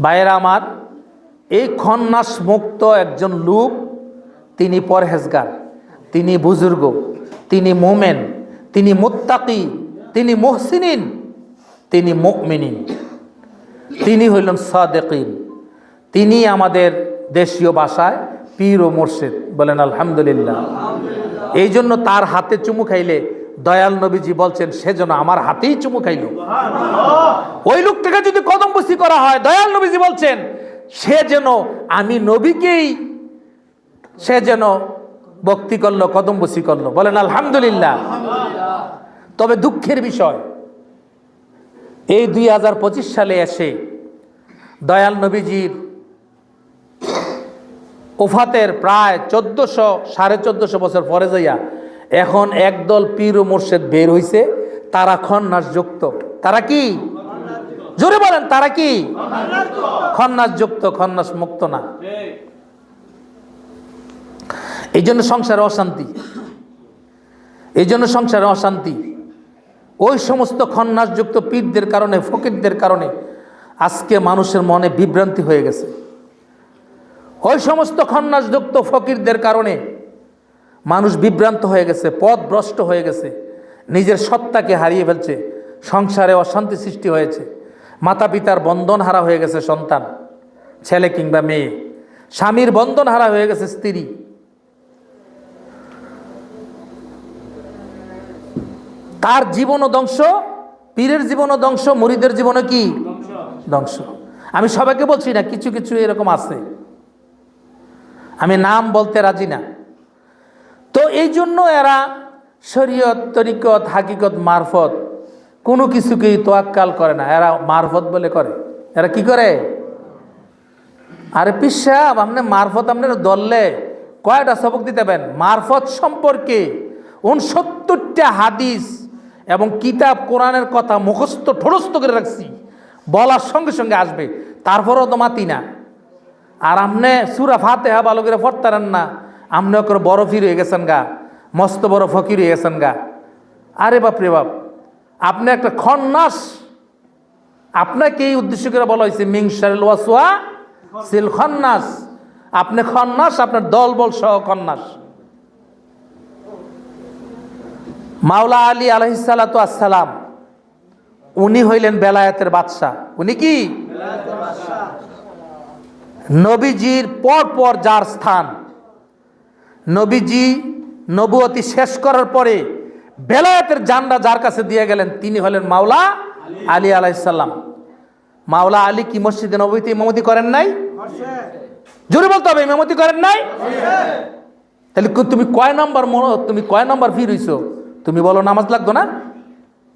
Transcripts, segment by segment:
ভাইয়েরা আমার, এই খন্নাস মুক্ত একজন লোক, তিনি পরহেজগার, তিনি বুজুর্গ, তিনি মোমেন, তিনি মুত্তাকি, তিনি মুহসিনিন, তিনি মুমিনিন, তিনি হইলেন সাদেকিন। তিনি আমাদের দেশীয় ভাষায় পীর ও মুর্শিদ। বলেন আলহামদুলিল্লাহ। এই জন্য তার হাতে চুমু খাইলে দয়াল নবীজি বলছেন, সে যেন আমার হাতেই চুমু খাইল। ওই লোকটাকে যদি কদমবুসি করা হয়, দয়াল নবীজি বলছেন সে যেন আমি নবীকেই সে যেন ভক্তি করলো, কদমবুসি করলো। বলেন আলহামদুলিল্লাহ। তবে দুঃখের বিষয়, এই 2025 সালে এসে দয়াল নবীজির ওফাতের প্রায় 1400-1450 বছর পরে যাইয়া এখন একদল পীর ও মুর্শিদ বের হইছে। তারা খন্নাসযুক্ত। তারা কি? জোরে বলেন, তারা কি? খন্নাসযুক্ত, খন্নাস মুক্ত না। এই জন্য সংসারে অশান্তি, এই জন্য সংসারে অশান্তি। ওই সমস্ত খন্নাসযুক্ত পীরদের কারণে, ফকিরদের কারণে আজকে মানুষের মনে বিভ্রান্তি হয়ে গেছে। ওই সমস্ত খন্নাসযুক্ত ফকিরদের কারণে মানুষ বিভ্রান্ত হয়ে গেছে, পথভ্রষ্ট হয়ে গেছে, নিজের সত্তাকে হারিয়ে ফেলছে, সংসারে অশান্তি সৃষ্টি হয়েছে, মাতা পিতার বন্ধন হারা হয়ে গেছে সন্তান, ছেলে কিংবা মেয়ে, স্বামীর বন্ধন হারা হয়ে গেছে স্ত্রী। তার জীবনও ধ্বংস, পীরের জীবনও ধ্বংস, মুরিদের জীবনও কি ধ্বংস। আমি সবাইকে বলছি না, কিছু কিছু এরকম আছে, আমি নাম বলতে রাজি না। তো এই জন্য এরা শরীয়ত, তরিকত, হাকিকত, মারফত কোনো কিছুকেই তোয়াক্কাল করে না। এরা মারফত বলে করে। এরা কি করে? আরে পীর সাহেব, আপনি মারফত আপনার দললে কয়টা সবক দিতেবেন? মারফত সম্পর্কে 69টা হাদিস এবং কিতাব কোরআনের কথা মুখস্থ ঠোরস্থ করে রাখছি, বলার সঙ্গে সঙ্গে আসবে, তারপরও তো মাতি না। আর আপনি সূরা ফাতিহা ভালো করে পড়তারেন না, আপনি ওকে বড় ফির হয়ে গেছেন গা, মস্ত বড় ফকির হয়ে গেছেন গা। আরে বাপ রে বাপ, আপনি একটা খন্নাস। আপনাকে এই উদ্দেশ্য করে বলা হয়েছে মিন শারিল ওয়াসওয়াসিল খন্নাস। আপনি খন্নাস, আপনার দলবল সহ খন্নাস। মাওলা আলী আলাইহিস সালাতু আসসালাম, উনি হইলেন বেলায়েতের বাদশা। উনি কি? নবীজির পর পর যার স্থান, নবীজি নবুয়তি শেষ করার পরে বেলায়েতের জান্ডা যার কাছে দিয়ে গেলেন, তিনি হলেন মাওলা আলী আলাইহিস সালাম। মাওলা আলী কি মসজিদে নববীতে ইমামতি করেন নাই? জোরে বলতে হবে, ইমামতি করেন নাই? তাহলে তুমি কয় নাম্বার ফির হইছো? তুমি বলো নামাজ লাগতো না?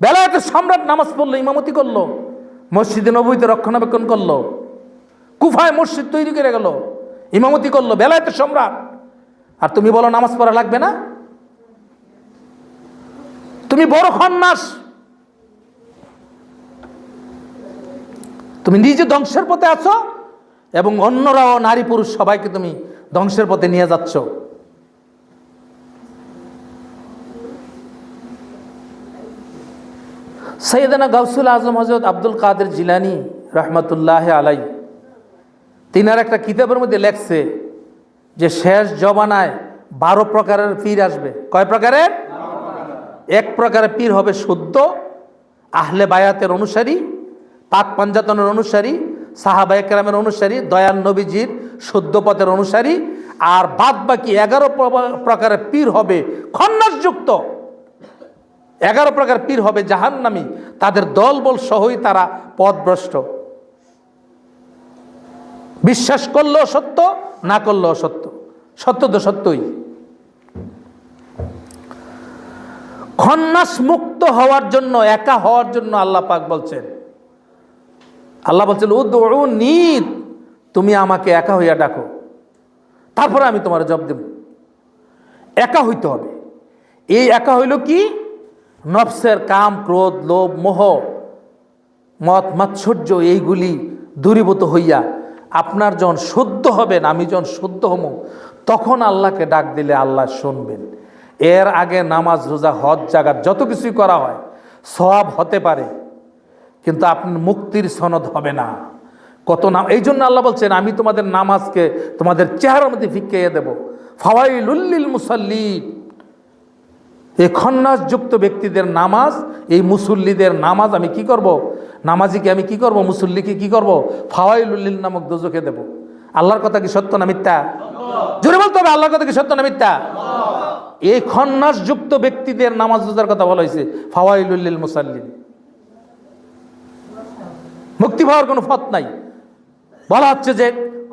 বেলায়েতের সম্রাট নামাজ পড়লো, ইমামতি করলো, মসজিদে নববীতে রক্ষণাবেক্ষণ করলো, কুফায় মসজিদ তৈরি করে গেল, ইমামতি করলো, বেলায়েতের সম্রাট। আর তুমি বলো নামাজ পড়া লাগবে না? তুমি বড় খন্নাস। তুমি নিজে ধ্বংসের পথে আছো এবং অন্যরাও, নারী পুরুষ সবাইকে তুমি ধ্বংসের পথে নিয়ে যাচ্ছ। সৈয়দনা গাউসুল আজম হযরত আব্দুল কাদের জিলানী রহমতুল্লাহ আলাই, তিনার একটা কিতাবের মধ্যে লেখছে যে শেষ জমানায় 12 প্রকারের পীর আসবে। কয় প্রকারের? এক প্রকারের পীর হবে শুদ্ধ, আহলে বায়াতের অনুসারী, পাক পাঞ্জাতনের অনুসারী, সাহাবায়ে কেরামের অনুসারী, দয়াল নবীজির শুদ্ধ পথের অনুসারী। আর বাদ বাকি 11 প্রকারের পীর হবে খন্নাসযুক্ত। 11 প্রকার পীর হবে জাহান্নামী, তাদের দলবল সহই তারা পথভ্রষ্ট। বিশ্বাস করলেও সত্য, না করলেও সত্য, সত্য তো সত্যই। খন্নাস মুক্ত হওয়ার জন্য, একা হওয়ার জন্য আল্লাহ পাক বলছেন, আল্লাহ বলছেন উদউনি, তুমি আমাকে একা হইয়া ডাকো, তারপরে আমি তোমার জবাব দেব। একা হইতে হবে। এই একা হইল কি? নফসের কাম, ক্রোধ, লোভ, মোহ, মদ মাৎসর্য এইগুলি দূরীভূত হইয়া আপনার যখন শুদ্ধ হবেন, আমি যখন শুদ্ধ হব, তখন আল্লাহকে ডাক দিলে আল্লাহ শুনবেন। এর আগে নামাজ, রোজা, হজ, জাকাত যত কিছুই করা হয় সওয়াব হতে পারে, কিন্তু আপনার মুক্তির সনদ হবে না। কত নাম, এই জন্য আল্লাহ বলছেন আমি তোমাদের নামাজকে তোমাদের চেহারার মধ্যে ফিকিয়ে দেব। ফাওয়াইলুল লিল মুসাল্লিন, এই খন্নাসযুক্ত ব্যক্তিদের নামাজ, এই মুসল্লিদের নামাজ আমি কি করব, নামাজিকে আমি কি করব, মুসল্লিকে কি করব, ফাওয়াইলুল লিল নামক দোজখে দেব। আল্লাহর কথা কি সত্য না মিথ্যা? জোরে বলতে হবে, আল্লাহর কথা কি সত্য না মিথ্যা? এই খন্নাসযুক্ত ব্যক্তিদের নামাজ রোজার কথা বলা হয়েছে, ফাওয়াইলুল লিল মুসাল্লিন। মুক্তি পাওয়ার কোনো পথ নাই। বলা হচ্ছে যে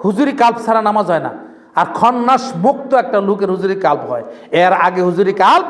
হুজুরি কাল্প ছাড়া নামাজ হয় না, আর খন্নাস মুক্ত একটা লোকের হুজুরি কাল্প হয়, এর আগে হুজুরি কাল্প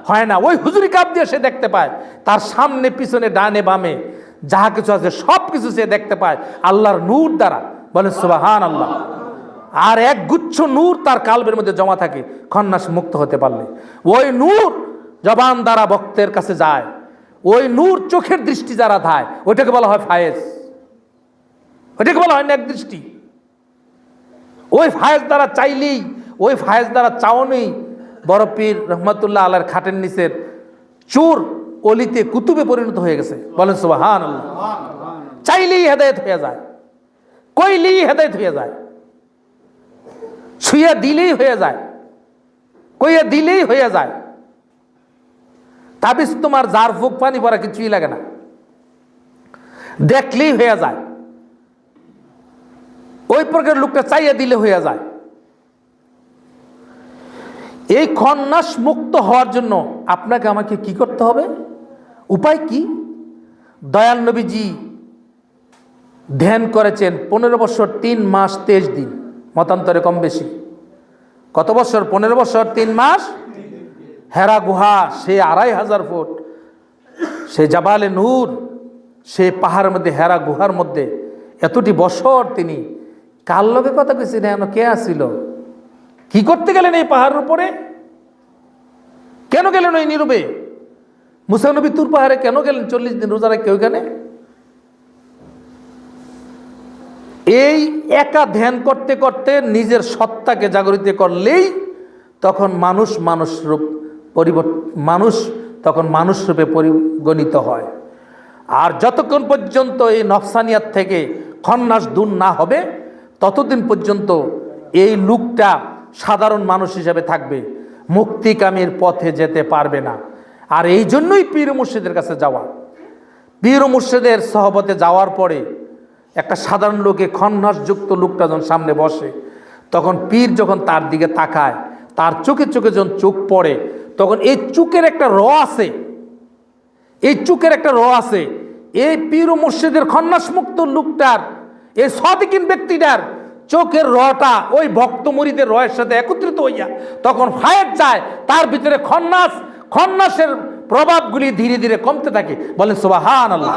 হয় না। ওই হুজুরি কাল্প দিয়ে সে দেখতে পায় তার সামনে পিছনে ডানে বামে যাহা কিছু আছে সব কিছু সে দেখতে পায় আল্লাহর নূর দ্বারা। বলেন সুবহানাল্লাহ। আর এক গুচ্ছ নূর তার কাল্পের মধ্যে জমা থাকে খন্নাস মুক্ত হতে পারলে। ওই নূর জবান দ্বারা ভক্তের কাছে যায়, ওই নূর চোখের দৃষ্টি যারা ধায় ওইটাকে বলা হয় ফায়েজ, ওইটাকে বলা হয় নেক দৃষ্টি। ওই ফায়েজ দ্বারা চাইলেই, ওই ফায়েজ দ্বারা চাওনেই বড় পীর রহমাতুল্লাহ আলাইহির খাটের নিচের চোর অলিতে কুতুবে পরিণত হয়ে গেছে। বলেন সুবহানাল্লাহ। চাইলেই হেদায়েত হয়ে যায়, কইলেই হেদায়েত হয়ে যায়, ছুঁয়া দিলেই হয়ে যায়, কইয়া দিলেই হয়ে যায়। তাবিজ তোমার জার ফুক পানি পড়া কিছুই লাগে না, দেখলেই হয়ে যায়। ওই প্রকার লোকটা চাইয়া দিলে হয়ে যায়। এই খন্নাস মুক্ত হওয়ার জন্য আপনাকে আমাকে কি করতে হবে? উপায় কি? দয়াল নবীজি ধ্যান করেছেন 15 বছর 3 মাস 23 দিন, মতান্তরে কম বেশি। কত বছর? 15 বছর 3 মাস। হেরা গুহা, সে 2500 ফুট, সে জাবালে নূর, সে পাহাড়ের মধ্যে, হেরা গুহার মধ্যে এতটি বছর তিনি কার লগে কথা কইছেন? কে আসছিল? কি করতে গেলেন এই পাহাড়ের উপরে? কেন গেলেন ওই নীরবে? মুসা নবী তুর পাহাড়ে কেন গেলেন 40 দিন রোজা রেখে ওইখানে? এই একা ধ্যান করতে করতে নিজের সত্তাকে জাগরিত করলেই তখন মানুষ মানুষ রূপে পরিগণিত হয়। আর যতক্ষণ পর্যন্ত এই নফসানিয়াত থেকে খন্নাস দূর না হবে ততদিন পর্যন্ত এই লোকটা সাধারণ মানুষ হিসেবে থাকবে, মুক্তিকামীর পথে যেতে পারবে না। আর এই জন্যই পীর মুর্শিদের কাছে যাওয়া। পীর মুর্শিদের সহবতে যাওয়ার পরে একটা সাধারণ লোকে, খন্নাসযুক্ত লোকটা যখন সামনে বসে, তখন পীর যখন তার দিকে তাকায়, তার চোখে চোখে যখন চোখ পড়ে, তখন এই চোখের একটা র আছে, এই চোখের একটা র আছে, এই পীর মুর্শিদের খন্নাসমুক্ত লোকটার, এই সাদিকিন ব্যক্তিটার চোখের রটা ওই ভক্ত মুরিদের রয়ের সাথে একত্রিত হইয়া তখন ফায়েজ যায়, তার ভিতরে খন্নাসের প্রভাবগুলি ধীরে ধীরে কমতে থাকে। বলেন সুবহানাল্লাহ।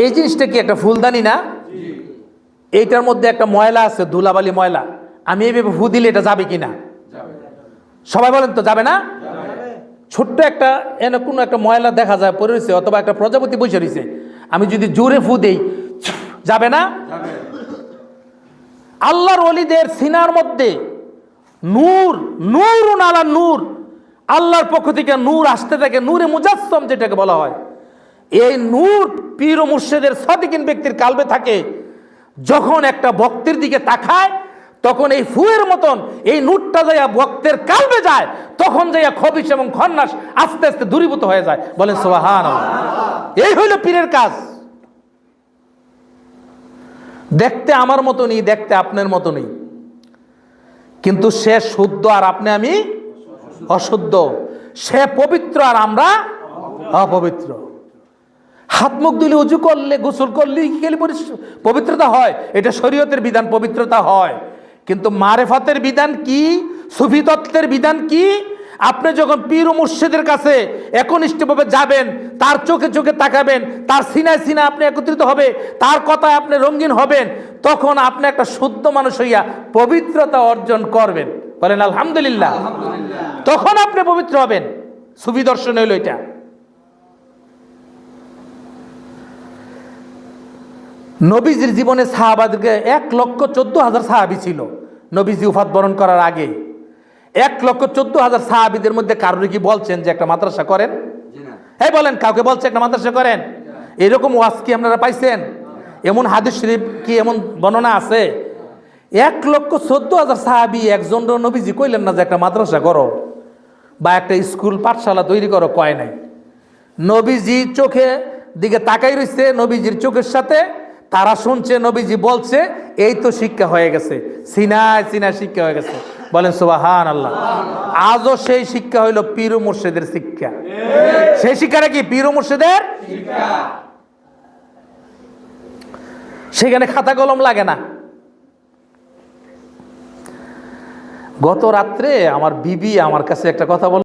এই জিনিসটা কি একটা ফুলদানি না? এইটার মধ্যে একটা ময়লা আছে, ধুলাবালি ময়লা। আমি এইভাবে ফু দিলে এটা যাবে কিনা? সবাই বলেন তো যাবে না? ছোট্ট একটা এনে কোনো একটা ময়লা দেখা যায় পড়ে রয়েছে, অথবা একটা প্রজাপতি বসে রয়েছে, আমি যদি জোরে ফু দেই যাবে না? আল্লাহর ওলিদের সিনার মধ্যে নূর, নূরুন আলা নূর, আল্লাহর পক্ষ থেকে নূর আসতে থাকে, নূরে মুজাসসাম যেটাকে বলা হয়। এই নূর পীর ও মুর্শিদের সাদিকিন ব্যক্তির কালবে থাকে। যখন একটা ভক্তের দিকে তাকায় তখন এই ফুয়ের মতন এই নূরটা যাইয়া ভক্তের কালবে যায়, তখন যাইয়া খবিশ এবং খন্নাস আস্তে আস্তে দূরীভূত হয়ে যায়। বলেন সুবহানাল্লাহ। এই হইল পীরের কাজ। দেখতে আমার মতনই, দেখতে আপনার মতনই, কিন্তু সে শুদ্ধ আর আপনি আমি অশুদ্ধ। সে পবিত্র আর আমরা অপবিত্র। হাত মুখ ধুলে, উজু করলে, গোসল করলে কি খেলে পবিত্রতা হয়? এটা শরীয়তের বিধান, পবিত্রতা হয়। কিন্তু মারেফাতের বিধান কি? সুফি তত্ত্বের বিধান কি? আপনি যখন পীর ও মুর্শিদের কাছে একনিষ্ঠভাবে যাবেন, তার চোখে চোখে তাকাবেন, তার সিনায় সিনায় আপনি একত্রিত হবে, তার কথায় আপনি রঙিন হবেন, তখন আপনি একটা শুদ্ধ মানুষ হইয়া পবিত্রতা অর্জন করবেন। বলেন আলহামদুলিল্লাহ। তখন আপনি পবিত্র হবেন। সুফি দর্শন হইল এটা। নবীজির জীবনে সাহাবাদেরকে 1,14,000 সাহাবী ছিল নবীজি উফাত বরণ করার আগে। 1,14,000 সাহাবীদের মধ্যে কারোর কি বলছেন যে একটা মাদ্রাসা করেন? হ্যাঁ বলেন, কাউকে বলছে একটা মাদ্রাসা করেন? এরকম ওয়াজ কি আপনারা পাইছেন? এমন হাদিস শরীফ কি এমন বর্ণনা আছে? 1,14,000 সাহাবী একজন নবীজি কইলেন না যে একটা মাদ্রাসা করো বা একটা স্কুল পাঠশালা তৈরি করো, কয় নাই। নবীজি চোখে দিকে তাকাই রইছে, নবীজির চোখের সাথে তারা শুনছে, নবীজি বলছে, এই তো শিক্ষা হয়ে গেছে, সিনায় সিনায় শিক্ষা হয়ে গেছে। বলেন সুবহানাল্লাহ। আজও সেই শিক্ষা হইল পীর ও মুর্শিদের শিক্ষা। সেই শিক্ষাটা কি? পীর ও মুর্শিদের শিক্ষা। সেখানে খাতা কলম লাগে না। গত রাত্রে আমার বিবি আমার কাছে একটা কথা বল